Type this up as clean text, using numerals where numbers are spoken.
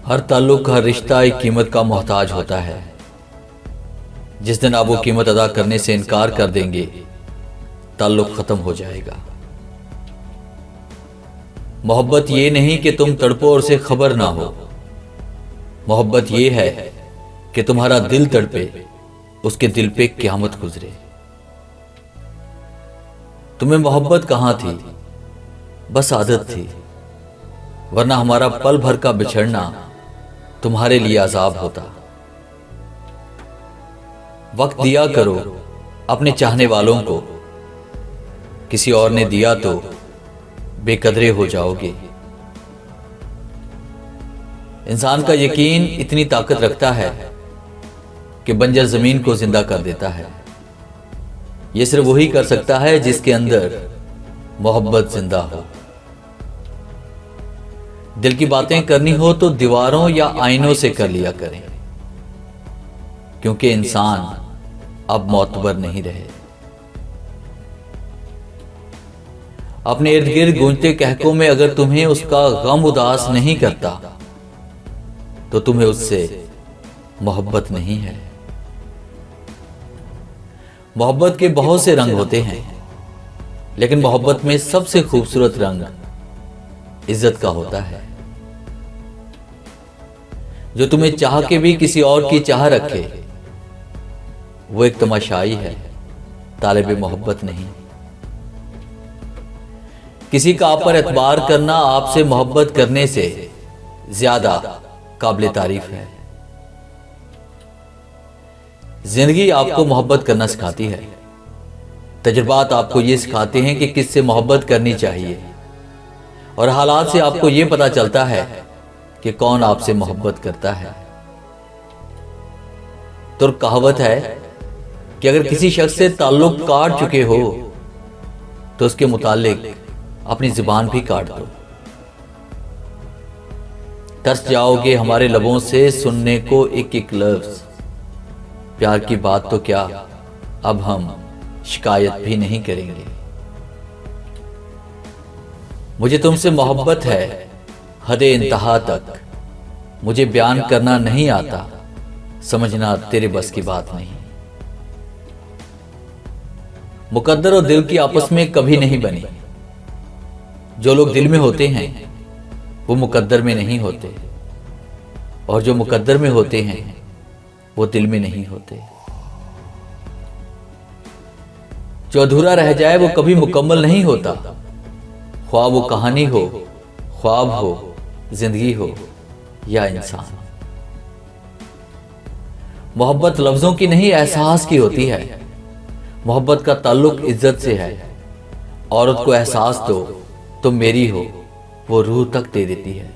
हर ताल्लुक, हर रिश्ता एक कीमत का मोहताज होता है। जिस दिन आप वो कीमत अदा करने से इनकार कर देंगे, ताल्लुक खत्म हो जाएगा। मोहब्बत ये नहीं कि तुम तड़पो और उसे खबर ना हो। मोहब्बत ये है कि तुम्हारा दिल तड़पे, उसके दिल पे क़यामत गुजरे। तुम्हें मोहब्बत कहां थी, बस आदत थी, वरना हमारा पल भर का बिछड़ना तुम्हारे लिए अजाब होता। वक्त दिया करो अपने चाहने वालों को, किसी और ने दिया तो बेकदरे हो जाओगे। इंसान का यकीन इतनी ताकत रखता है कि बंजर जमीन को जिंदा कर देता है। यह सिर्फ वही कर सकता है जिसके अंदर मोहब्बत जिंदा हो। दिल की बातें करनी हो तो दीवारों या आईनों से कर लिया करें, क्योंकि इंसान अब मोतबर नहीं रहे। अपने इर्द गिर्द गूंजते कहकों में अगर तुम्हें उसका गम उदास नहीं करता, तो तुम्हें उससे मोहब्बत नहीं है। मोहब्बत के बहुत से रंग होते हैं, लेकिन मोहब्बत में सबसे खूबसूरत रंग इज्जत का होता है। जो तुम्हें चाह के भी किसी और की चाह रखे, वो एक तमाशाई है, तालिब मोहब्बत नहीं। किसी का आप पर एतबार करना आपसे मोहब्बत करने से ज्यादा काबिल तारीफ है। जिंदगी आपको मोहब्बत करना सिखाती है। तजुर्बात आपको ये सिखाते हैं कि किससे मोहब्बत करनी चाहिए, और हालात से आपको ये पता चलता है कि कौन आपसे मोहब्बत करता है। तो कहावत है कि अगर किसी शख्स से ताल्लुक काट चुके हो तो उसके मुतालिक अपनी जुबान भी काट दो। तरस जाओगे हमारे लबों से सुनने को एक एक लफ्ज। प्यार की बात तो क्या, अब हम शिकायत भी नहीं करेंगे। मुझे तुमसे मोहब्बत है हदे इंतहा तक, मुझे बयान करना नहीं आता, समझना तेरे बस की बात नहीं। मुकद्दर और दिल की आपस में कभी नहीं बनी। जो लोग दिल में होते हैं वो मुकद्दर में नहीं होते, और जो मुकद्दर में होते हैं वो दिल में नहीं होते। जो अधूरा रह जाए वो कभी मुकम्मल नहीं होता, ख्वाब वो कहानी हो, ख्वाब हो, जिंदगी हो या इंसान। मोहब्बत लफ्जों की नहीं, एहसास की होती है। मोहब्बत का ताल्लुक इज्जत से है। औरत को एहसास दो तुम मेरी हो, वो रूह तक दे देती है।